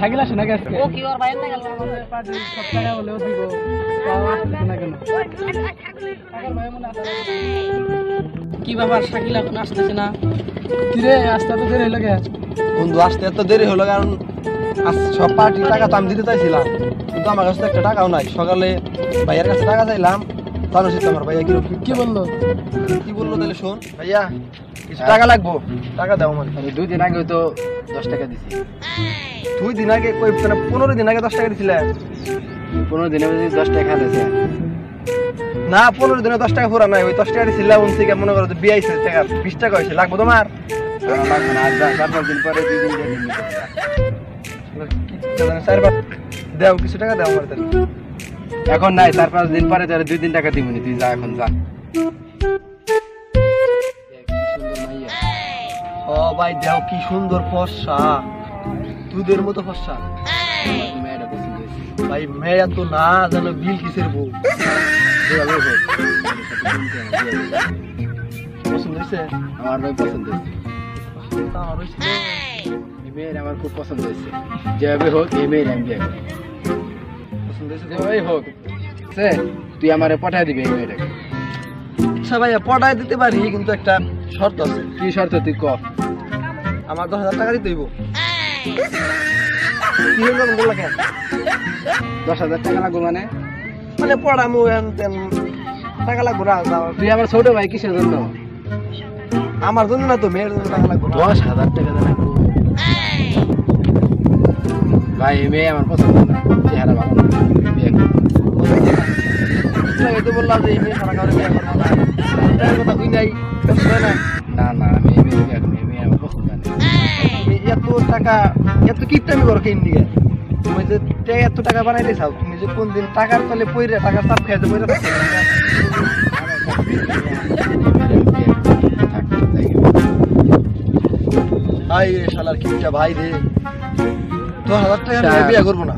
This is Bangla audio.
শাকিল আসে নাকি আজকে? ও কি ওর ভাই না গেল আমাদের পার্টি সব টাকা হলেও দিব, তাও আসতেছে না কেন? শাকিল ভাই মনে আসে না। কি ব্যাপার শাকিল এখন আসতেছে না? কিরে আসতে তো দেরি হলো কে? বন্ধু আসতে এত দেরি হলো কারণ সব পার্টির টাকা তো আমি দিতে চাইছিলাম, কিন্তু আমার কাছে তো একটা টাকাও নাই। সকালে ভাইয়ার কাছে টাকা চাইলাম, তাহলে সে আমার ভাইয়া কি বললো? কি বললো তাহলে শোন। ভাইয়া কিছু টাকা লাগবো, টাকা দাও আমার। আমি 2 দিন আগে তো 10 টাকা দিছি। 2 দিন আগে কই, মানে 15 দিন আগে 10 টাকা দিছিলে? 15 দিনে যদি 10 টাকা দিছে না 15 দিনে 10 টাকা পুরা নাই, ওই 10 টাকা দিছিলে উন থেকে মনে করো যে 22 টাকা 20 টাকা হয়েছে। লাগবো তোমার? লাগবে না, আজ 4-5 দিন পরে 2 দিন দিয়ে দিন। দাও কিছু টাকা দাও আমার তাহলে। এখন নাই, 4-5 দিন পরে তোর 2-3 টাকা দিবনি, তুই যা এখন যা। ও ভাই দাও, কি সুন্দর ফর্সা, দুধের মতো ফর্সা। মেয়েটা পছন্দ হয়েছে। ভাই মেয়েরা তো না জানো বিল কিসের বউ। পছন্দ হয়েছে? আমার ভাই পছন্দ হয়েছে। আমার হয়েছে। এই মেয়ের আমার খুব পছন্দ হয়েছে। যেভাবে হোক এই মেয়ের আমি বিয়ে করবো। পছন্দ হয়েছে? যেভাবেই হোক সে তুই আমারে পাঠায় দিবি এই মেয়েটাকে। আচ্ছা ভাইয়া পটায় দিতে পারি, কিন্তু একটা শর্ত আছে। কি শর্ত তুই ক? আমার 10,000 টাকা দিতে হইব। কি হইল বললা কেন? 10,000 টাকা লাগবে মানে? মানে পড়ামু টাকা লাগবো না। তুই আমার ছোট ভাই, কিসের জন্য? আমার জন্য না তো, মেয়ের জন্য টাকা লাগবো। 10,000 টাকা লাগবে ভাই, এই মেয়ে আমার পছন্দ না, চেহারা ভালো না, বিয়ে করবো। তো বললাম যে এই মেয়ে সারা কারণে বিয়ে করবো না, এটার কথা তুই নাই না। না না, আমি এই মেয়ে বিয়ে করবো, এই মেয়ে আমার পছন্দ না। তুমি এত টাকা এত কিপটামি করো কেন দিকে? তুমি যে এত টাকা বানাইতে চাও, তুমি যে কোন দিন টাকার তলে পইরে টাকার চাপ খাইতে পইরে থাকতে ভাই রে, শালার কিপটা ভাই রে, 10,000 টাকা নিয়ে বিয়ে করবো না।